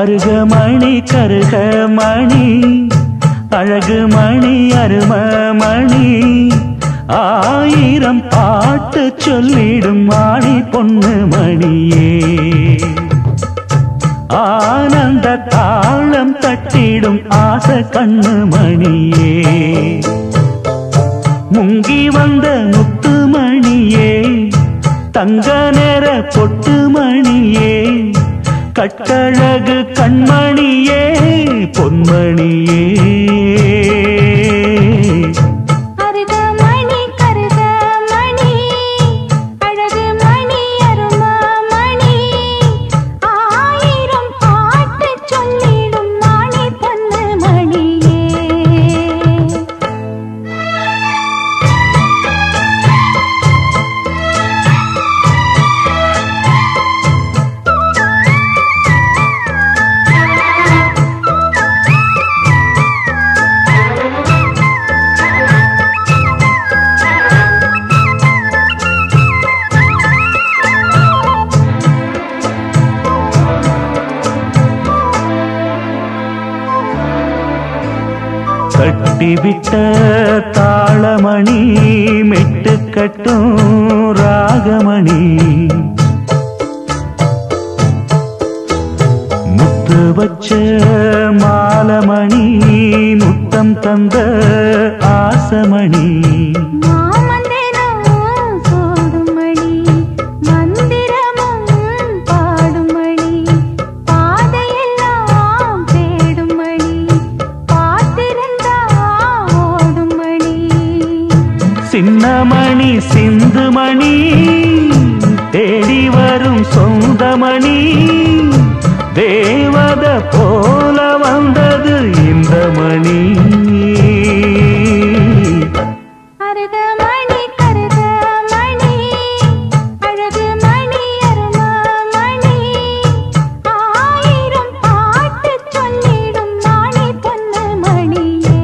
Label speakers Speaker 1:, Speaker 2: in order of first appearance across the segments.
Speaker 1: அருகமணி கருகமணி அழகு மணி அருமமணி ஆயிரம் பாட்டு சொல்லிடும் மாணி பொண்ணு மணியே ஆனந்த தாளம் தட்டிடும் ஆசை கண்ணு மணியே முங்கி வந்த முத்து மணியே தங்க நேர பொட்டு மணியே கட்டழகு கண்மணியே பொன்மணியே கட்டிவிட்ட தாளமணி மெட்டு கட்டும் ராகமணி முத்து வச்ச மாலமணி முத்தம் தந்த ஆசமணி சின்னமணி சிந்துமணி தேடி வரும் சொந்தமணி தேவத போல வந்தது இந்த மணி
Speaker 2: அருகமணி கருகமணி அழகு மணி அருமமணி ஆயிரம் பாட்டு சொல்லிடும் மாணி பொண்ணு மணியே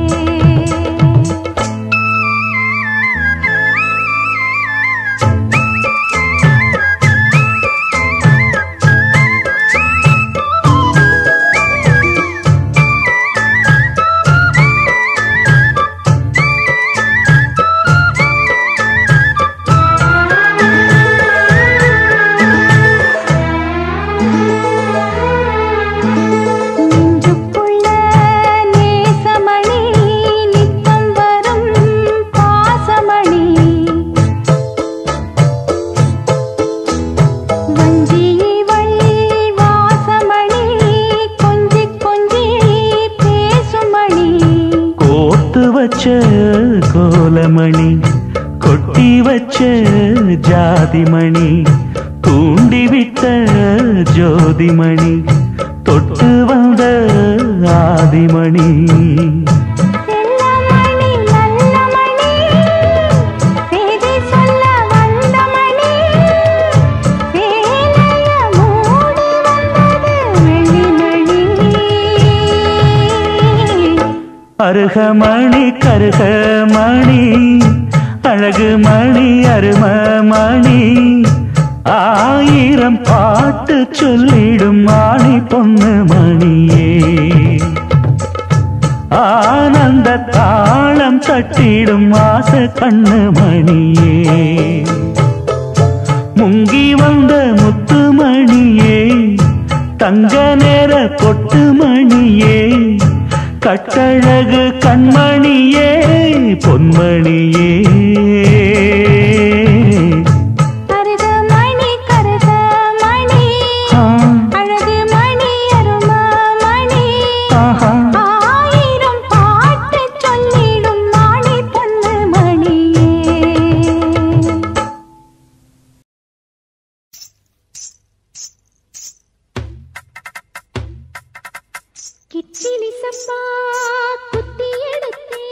Speaker 2: கோலமணி கொட்டி வச்ச ஜாதிமணி தூண்டிவிட்ட ஜோதிமணி தொட்டு வந்த ஆதிமணி அருகமணி கருகமணி அழகு மணி அருமமணி ஆயிரம் பாட்டு சொல்லிடும் மாணி பொண்ணு மணியே ஆனந்த தாளம் தட்டிடும் ஆசை கண்ணு மணியே முங்கி வந்த முத்து மணியே தங்க நேர பொட்டு மணியே கட்டழகு கண்மணியே பொன்மணியே அருகமணி கருகமணி அழகு மணி அருமமணி ஆயிரம் பாட்டு சொல்லிடும் மாணி பொண்ணு மணியே கிச்சிலி சப்பா குத்தி எடுத்தே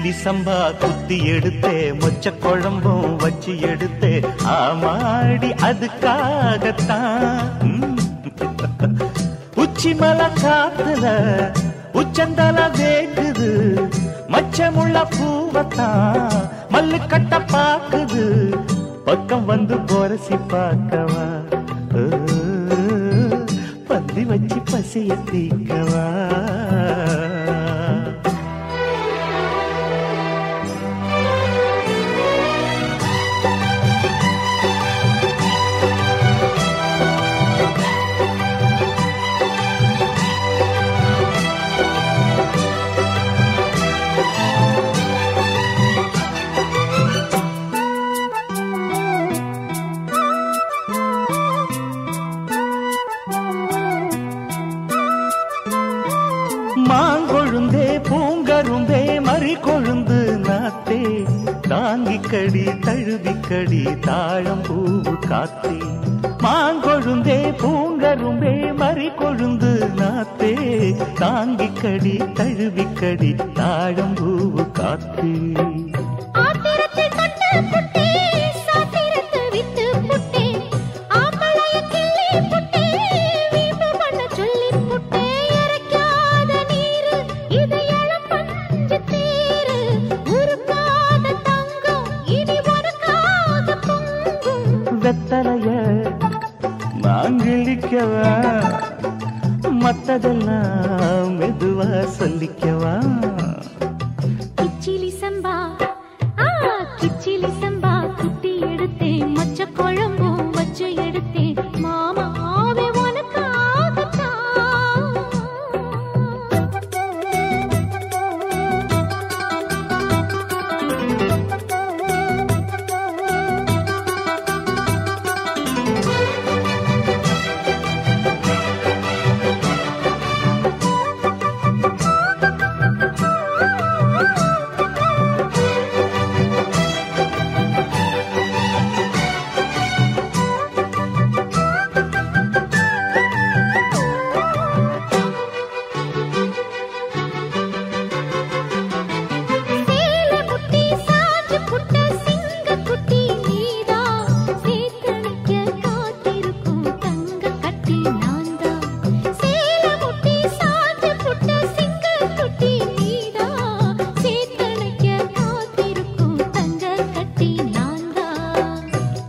Speaker 1: கிச்சிலி சம்பா குத்தி எடுத்தே மொச்ச குழம்பும் வச்சு எடுத்தே ஆமாடி அதுக்காகத்தான் உச்சி மலை காத்துல உச்சந்தல வேக்குது மச்சமுள்ள பூவத்தான் மல்லு கட்ட பாக்குது பக்கம் வந்து போரசி பார்க்கவா பந்தி வச்சு பசிய தீக்கவா மாங்கொழுந்தே பூங்கரும்பே மறி கொழுந்து நாத்தே தாங்கிக்கடி தழுவிக்கடி தாழம் பூவு காத்தே மாங்கொழுந்தே பூங்கரும்பே மறி கொழுந்து நாத்தே தாங்கிக்கடி தழுவிக்கடி தாழம் பூவு காத்தே வெத்தலைய மாங்கிழிக்கவா மத்ததெல்லாம் மெதுவா சொல்லிக்கவா
Speaker 2: கிச்சிலி சம்பா கிச்சிலி சம்பா குட்டி எடுத்தே மொச்ச குழம்பும் வச்சு எடுத்தே மாமாவே உனக்காகத்தான்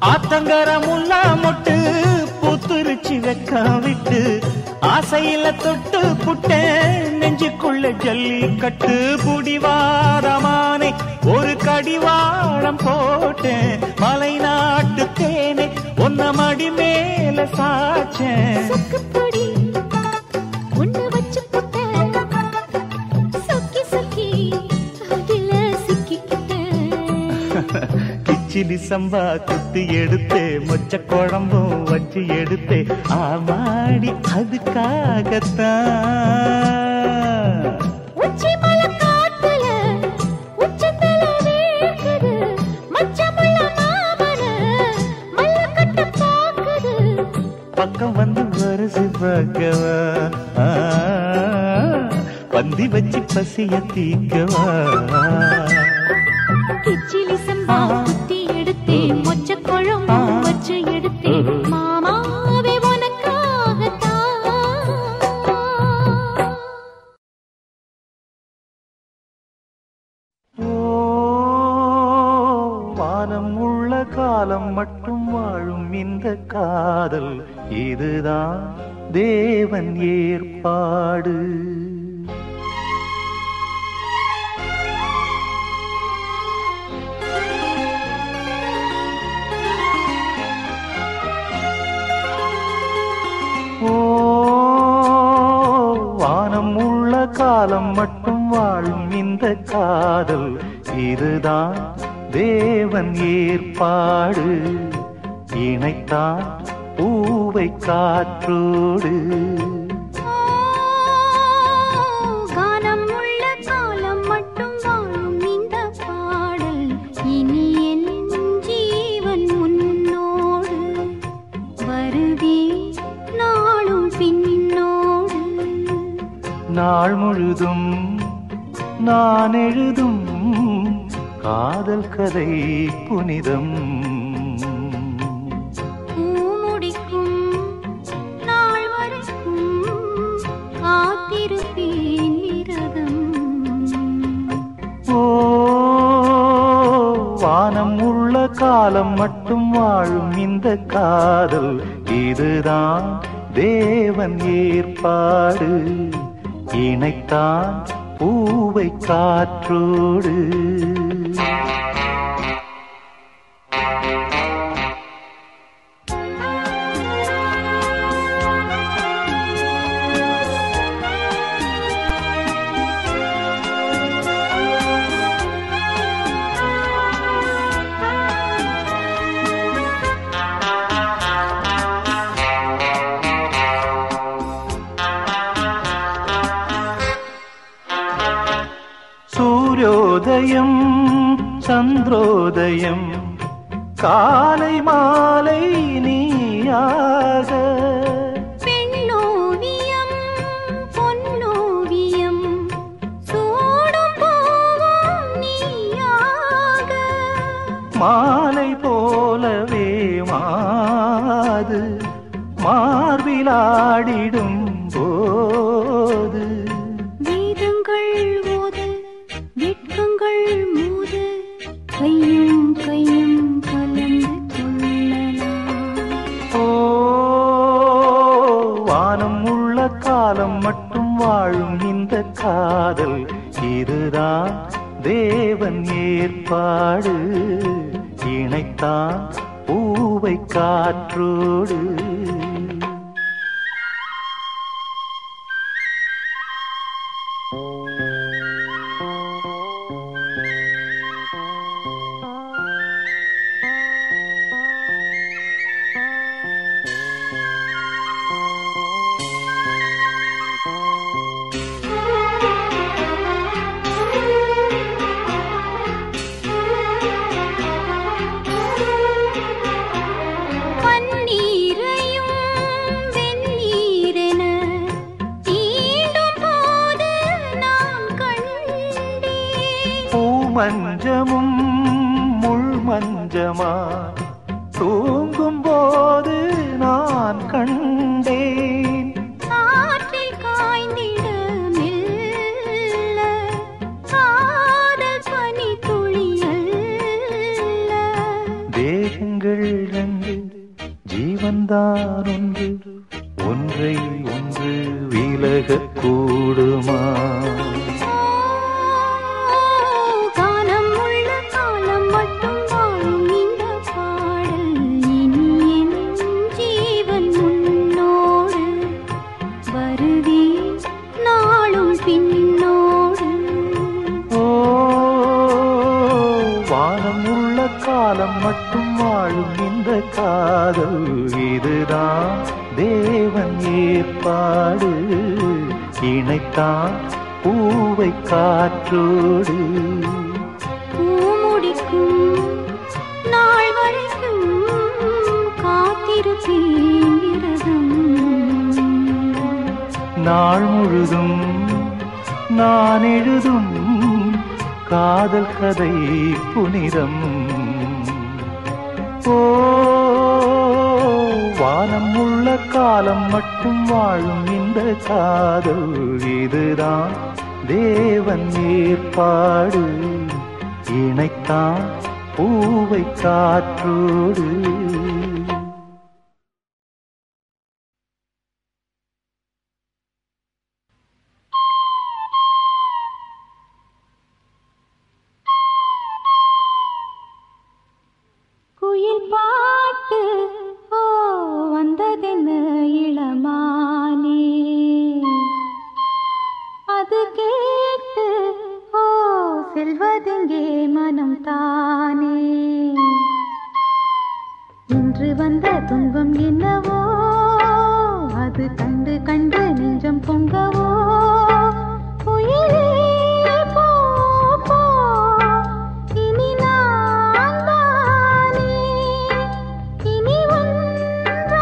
Speaker 1: ஆத்தங்கர முல்லா மொட்டு பூத்துருச்சி வெக்க விட்டு ஆசையில தொட்டு புட்டேன் நெஞ்சுக்குள்ள ஜல்லி கட்டு புடிவாரமானே ஒரு கடிவாளம் போட்டேன் மலை நாட்டு தேனே ஒன்ன மடி மேல சாச்சேன் கிச்சிலி சம்பா குத்தி எடுத்தே மொச்ச குழம்பும் வச்சு எடுத்தே ஆமாடி அதுக்காகத்தான்
Speaker 2: உச்சி மலை காத்துல உச்சந்தல வேக்குது மச்சமுள்ள மாமன மல்ல கட்ட பாக்குது
Speaker 1: பக்கம் வந்து வருசி பார்க்கவா பந்தி வச்சு பசிய தீக்கவா
Speaker 2: கிச்சிலி சம்பா குத்தி எடுத்தே மொச்ச குழம்பும் வச்சு எடுத்தே மாமாவே உனக்காகத்தான்
Speaker 1: வானம் உள்ள காலம் மட்டும் வாழும் இந்த காதல் இதுதான் தேவன் ஏற்பாடு வானம் உள்ள காலம் மட்டும் வாழும் இந்த காதல் இதுதான் தேவன் ஏற்பாடு இணைத்தான் பூவை காற்றோடு
Speaker 2: கானம் உள்ள காலம் மட்டும் வாழும் இந்த பாடல் இனி என் ஜீவன் முன்னோடு வருவே நாளும் பின்னோடு
Speaker 1: நாள் முழுதும் நான் எழுதும் காதல் கதை புனிதம்.
Speaker 2: பூமுடிக்கும் நாள் வரைக்கும் காத்திருப்பேன் விரதம்.
Speaker 1: ஓ வானம் உள்ள காலம் மட்டும் வாழும் இந்த காதல், இதுதான் தேவன் ஏற்பாடு. இணைத்தான் பூவை காற்றோடு. சூரியோதயம் சந்திரோதயம் காலை மாலை நீயாக.
Speaker 2: பெண்ணோவியம் பொன்னோவியம் சூடும் போவோம் நீயாக.
Speaker 1: மாலை போலவே மாது மார்பிலாடிடும் போது.
Speaker 2: வேதங்கள் ஓது வெட்கங்கள் மூது கையும் கையும் கலந்து கொள்ளலாம்.
Speaker 1: ஓ வானம் உள்ள காலம் மட்டும் வாழும் இந்த காதல், இதுதான் தேவன் ஏற்பாடு. இணைத்தான் பூவை காற்றோடு.
Speaker 2: பன்னீரையும் வெந்நீரென தீண்டும் போது நான் கண்டேன்.
Speaker 1: பூமஞ்சமும் முள்மஞ்சமா தூங்கும் போது நான் கண்டேன்.
Speaker 2: காற்றில் காய்ந்திட மெல்ல காதல் பனி துளியல்ல.
Speaker 1: தேகங்கள் ரெண்டு ஜீவன்தான் ஒன்று, ஒன்றை ஒன்று விலகக் கூடுமா?
Speaker 2: காலம் உள்ள காலம் மட்டும் வாழும் இந்த பாடல். இனி என் ஜீவன் முன்னோடு வருவேன் நாளும் பின்னோடு.
Speaker 1: ஓ வானம் உள்ள காலம் மட்டும் வாழும் இந்த காதல், இதுதான் தேவன் ஏற்பாடு. இணைத்தான் பூவை காற்றோடு.
Speaker 2: பூமுடிக்கும் நாள் வரைக்கும் காத்திருப்பேன் விரதம்.
Speaker 1: நாள் முழுதும் நான் எழுதும் காதல் கதை புனிதம். ஓ வானம் உள்ள காலம் மட்டும் வாழும் இந்த காதல், இதுதான் தேவன் ஏற்பாடு. இணைத்தான் பூவை காற்றோடு.
Speaker 2: குயில் பாட்டு ஓ வந்ததென்ன இளமானே, அது கேட்டு ஓ செல்வதெங்கே மனம் தானே. இன்று வந்த துன்பம் என்னவோ, அது கண்டு கண்டு நெஞ்சம் பொங்கவோ. குயிலே போ போ இனி நான் தானே, இனி ஒன்றாக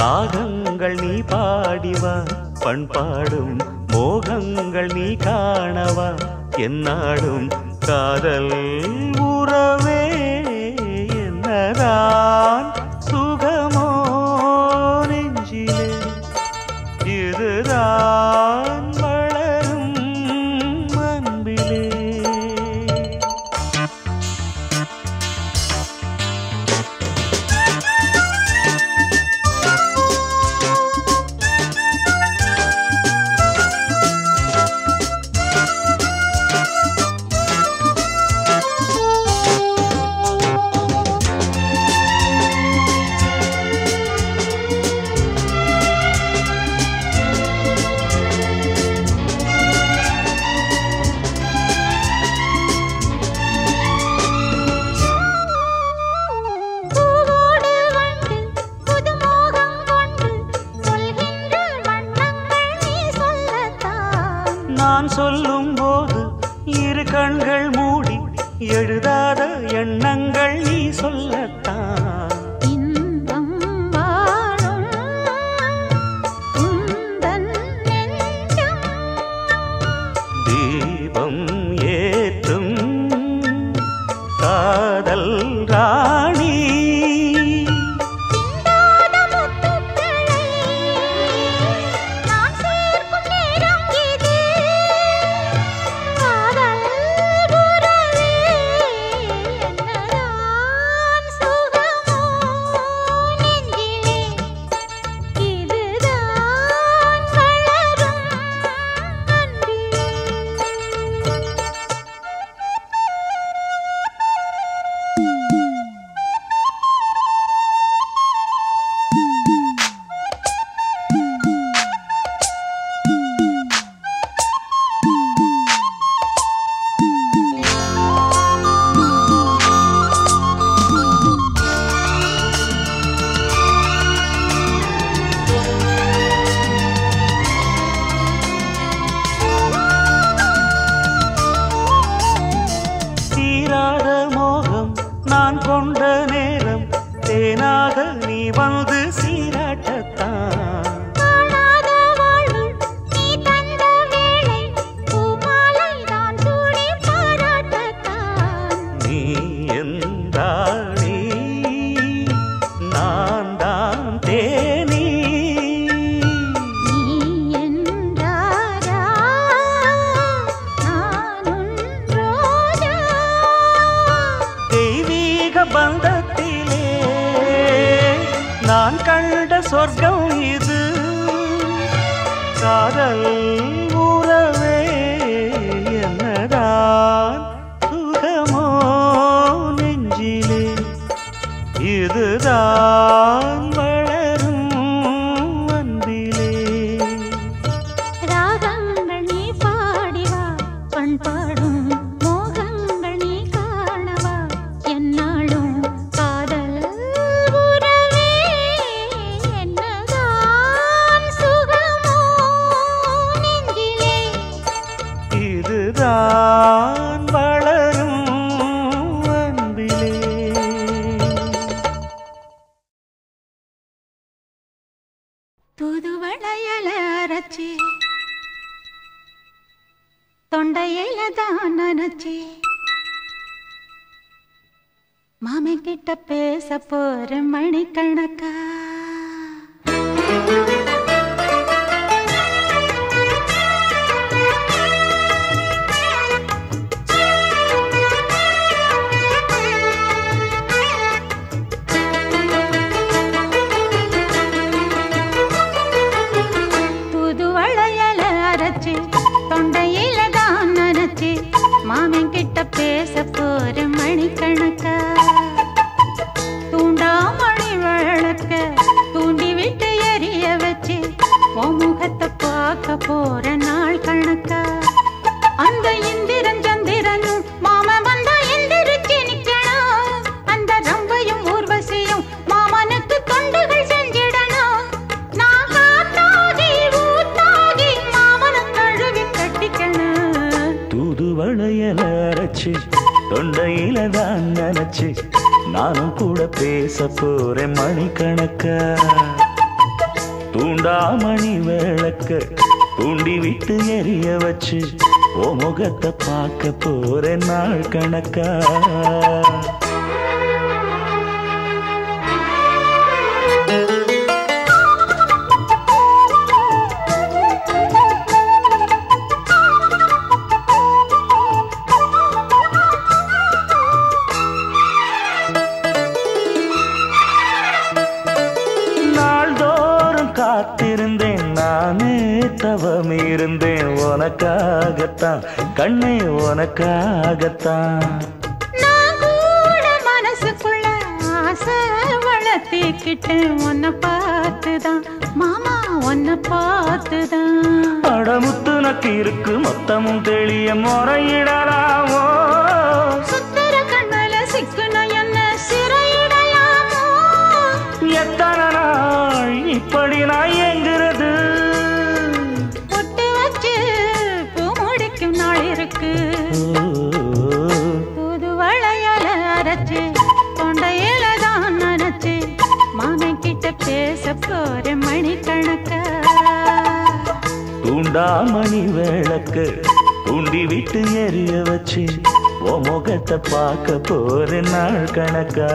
Speaker 1: ராகங்கள் நீ பாடிவா பண்பாடும் மோகங்கள் நீ காணவா என்னாடும் காதல் உறவே என்னதான் சுகமோ நெஞ்சிலே இதுதான் வளரும் அன்பிலே. நான் சொல்லும் போது இரு கண்கள் மூடி எழுதாத எண்ணங்கள் நீ சொல்லத்தான்.
Speaker 2: இன்பம் வாழும் உந்தன் நெஞ்சம்
Speaker 1: தீபம் ஏற்றும் காதல் ராணி கொண்ட நேரம் தேனாக நீ வந்து சீராட்டத்தான்.
Speaker 2: காணாத வாழ்வு நீ தந்த வேளை பூமாலை தான் சூடி பாராட்டத்தான்.
Speaker 1: நீ என்றாளி நான் தான் தேனி
Speaker 2: நீ என்றாரா நான் உன் ரோஜா.
Speaker 1: தெய்வீக பந்தத்திலே நான் கண்ட சொர்க்கம் இது காதல் உறவே என்னதான் சுகமோ நெஞ்சிலே இதுதான் வளரும் அன்பிலே.
Speaker 2: ராகங்கள் நீ பாடிவா பண்பாடும் மோகங்கள் நீ காணவா என்னாலும் காதல் உறவே என்னதான் சுகமோ நெஞ்சிலே
Speaker 1: இதுதான் வளரும் அன்பிலே.
Speaker 2: தூதுவளையல அரைச்சி தொண்டையில தான் நனைச்சி மாமன் கிட்ட பேச போற மணிக்கணக்கா. தூதுவளையல அரைச்சி தொண்டையில தான் நனைச்சி மாமன் கிட்ட பேச போற மணிக்கணக்கா. தூண்டாமணி விளக்க தூண்டி விட்டு எரிய வச்சு உன் முகத்தை பார்க்க போற நாள் கணக்கா. அந்த இந்திரன் சந்திரனும் மாமன் வந்தா எந்திரிச்சு நிக்கணும். அந்த ரம்பையும் ஊர்வசியும் மாமனுக்கு தொண்டுகள் செஞ்சிடணும். நான் காத்தாகி ஊத்தாகி மாமனை கழுவி கட்டிக்கணும்.
Speaker 1: தூதுவளையல அரைச்சு தொண்டையில தான் நினைச்சு நானும் கூட பேச போறேன் மணிக்கணக்கா. தூண்டாமணி விளக்க தூண்டி விட்டு எரிய வச்சு ஓ முகத்தை பார்க்க போறேன் நாள் கணக்கா. காத்திருந்தேன் நானே தவம் இருந்தேன் உனக்காகத்தான் கண்ணே உனக்காகத்தான்.
Speaker 2: நான் கூட மனசுக்குள்ள ஆசை வளர்த்திக்கிட்டேன் உன்னை பார்த்துதான் மாமா உன்னை பார்த்துதான்.
Speaker 1: அடமுத்து நக்கு இருக்கு மொத்தமும் தெளிய முறையிடலாமோ
Speaker 2: சுத்தர கண்ணல சிக்கன என்ன சிறையிடலாமோ.
Speaker 1: எத்தனை நாள் இப்படி நான் எங்கிறது
Speaker 2: பொட்டு வச்சு பூ முடிக்கும் நாள் இருக்கு. புது வளையல அரைச்சு தொண்டையில தான் நினைச்சு மாமன் கிட்ட பேச போற மணிக்கணக்கா.
Speaker 1: தூண்டாமணி விளக்கு தூண்டி விட்டு எரிய வச்சு ஓ முகத்தை பார்க்க போற நாள் கணக்கா.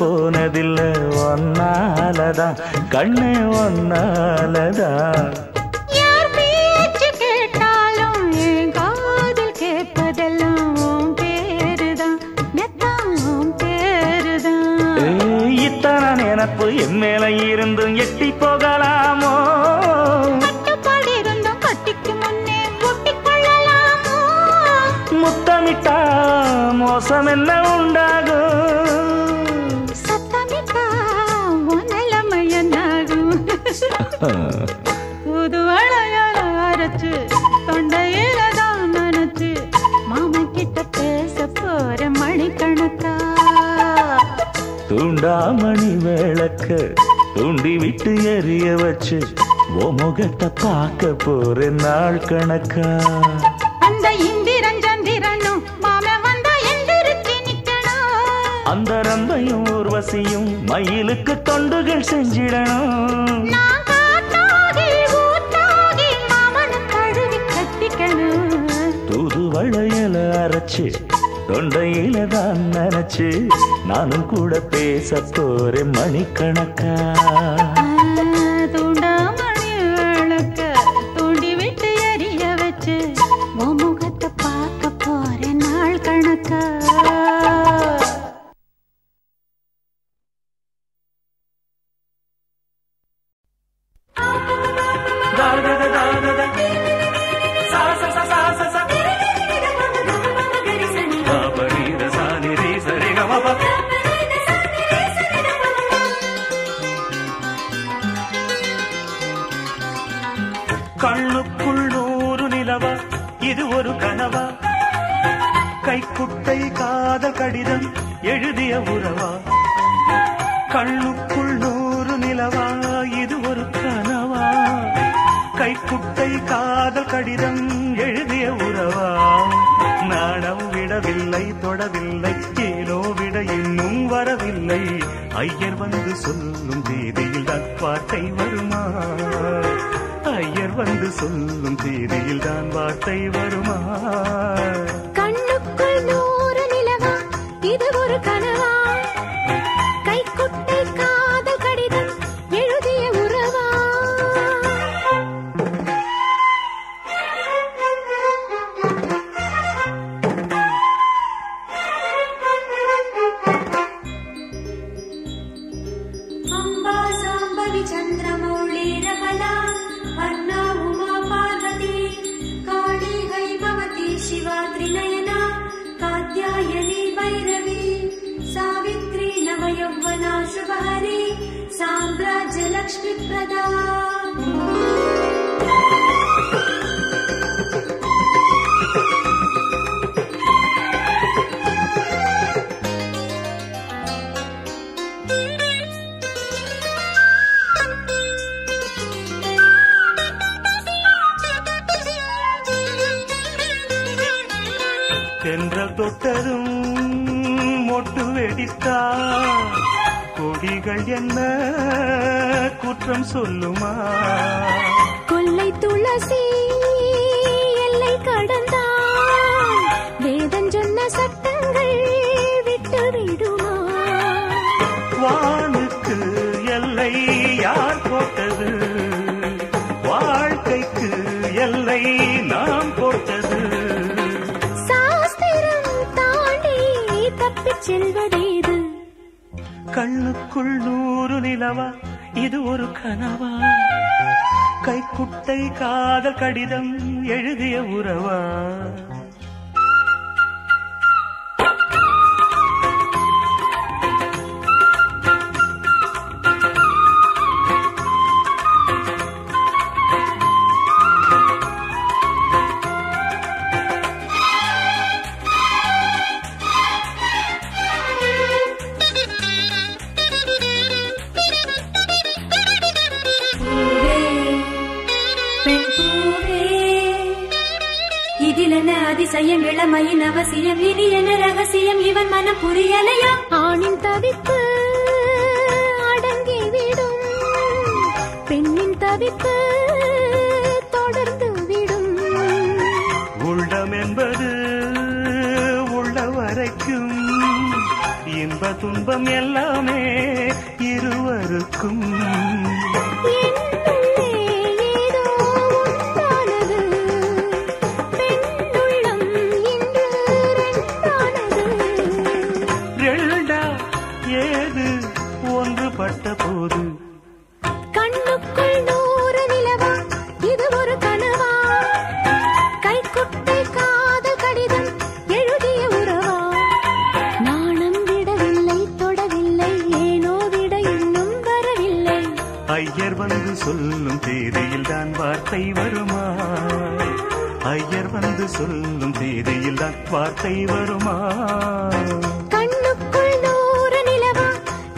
Speaker 1: போனதில்லை ஒன்னாலதான் கண்ணே ஒன்னாலதான்.
Speaker 2: யார் பேச்சு கேட்டாலும் என் காதில் கேட்பதெல்லாம் உன் பேருதான் மெத்தான் உன் பேருதான்.
Speaker 1: இத்தனை நினப்பு என் மேல இருந்தும் எட்டி போகலாமோ
Speaker 2: கட்டுப்பாடு இருந்தும் கட்டிக்கு முன்னே ஒட்டிக் கொள்ளலாமோ.
Speaker 1: முத்தமிட்டா மோசம் என்ன உண்டாகும்
Speaker 2: புது வளையல அரைச்சு தொண்டையில தான் நினைச்சு மாமன் கிட்ட பேச போற மணிக்கணக்கா.
Speaker 1: தூண்டாமணி விளக்க தூண்டி விட்டு எரிய வச்சு ஓ முகத்தை பார்க்க போற நாள் கணக்கா.
Speaker 2: அந்த இந்திரன் சந்திரனும் மாமன் வந்தா எந்திரிச்சு நிக்கணும்.
Speaker 1: அந்த ரம்பையும் ஊர்வசியும் மயிலுக்கு தொண்டுகள் செஞ்சிடணும். தூது வளையல அரைச்சு தொண்டையில தான் நினைச்சு நானும் கூட பேச போறேன் மணிக்கணக்கா.
Speaker 2: தூண்டாமணி விளக்க தூண்டி விட்டு எரிய வச்சு உன் முகத்தை பார்க்க போறேன் நாள் கணக்கா.
Speaker 1: கண்ணுக்குள் 100 நிலவா இது ஒரு கனவா கைக்குட்டை காதல் கடிதம் எழுதிய உறவா. கண்ணுக்குள் 100 நிலவா இது ஒரு கனவா கைக்குட்டை காதல் கடிதம் எழுதிய உறவா. நாடம் விடவில்லை தொடவில்லை ஏனோ விட இன்னும் வரவில்லை. ஐயர் வந்து சொல்லும் தேதியில் தான் வார்த்தை வருமா ஐயர் வந்து சொல்லும் தேதியில் தான் வார்த்தை வருமா.
Speaker 2: கண்ணுக்குள் 100 நிலவா இது ஒரு கனவா கைக்குட்டை காதல் கடிதம் எழுதிய உறவா.
Speaker 3: அம்பா சாம்பவி சந்திரமௌளீரபலா வர்ணா உமா பார்வதி காளி ஹைமவதி சிவா த்ரிநயனா காத்யாயனி பைரவி சாவித்ரி நவயௌவனா சுபஹரி சாம்ராஜ்ய லக்ஷ்மி பிரதா.
Speaker 1: தொட்டதும் மொட்டு வெடித்தா கொடிகள் என்ன குற்றம் சொல்லுமா?
Speaker 2: கொல்லை துளசி எல்லை கடந்தான் வேதம் சொன்ன சட்டங்கள் விட்டு விடுமா?
Speaker 1: வானுக்கு எல்லை யார் போட்டது? வாழ்க்கைக்கு எல்லை நாம் போட்டது.
Speaker 2: சாஸ்திரம் தாண்டி தப்பிச் செல்வதேது?
Speaker 1: கண்ணுக்குள் 100 நிலவா, இது ஒரு கனவா? கைக்குட்டை காதல் கடிதம் எழுதிய உறவா?
Speaker 3: அதிசயம் இளமையின் அவசியம் இனி என்ன ரகசியம் இவன் மனம் புரியலையா?
Speaker 2: ஆணின் தவிப்பு அடங்கிவிடும், பெண்ணின் தவிப்பு தொடர்ந்து விடும்.
Speaker 1: உள்ளம் என்பது உள்ள வரைக்கும் இன்ப துன்பம் எல்லாமே இருவருக்கும். ஒன்றுபட்ட போது
Speaker 2: கண்ணுக்குள் 100 நிலவா, இது ஒரு கனவா? கைக்குட்டை காதல் கடிதம் எழுதிய உறவா? நாணம் விடவில்லை, தொடவில்லை, ஏனோ விட இன்னும் வரவில்லை.
Speaker 1: ஐயர் வந்து சொல்லும் தேதியில் தான் வார்த்தை வருமா? ஐயர் வந்து சொல்லும் தேதியில் தான் வார்த்தை வருமா?
Speaker 2: கண்ணுக்குள் 100 நிலவா,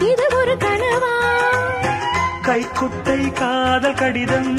Speaker 2: இது ஒரு கனவா?
Speaker 1: கைக்குட்டை காதல் கடிதம்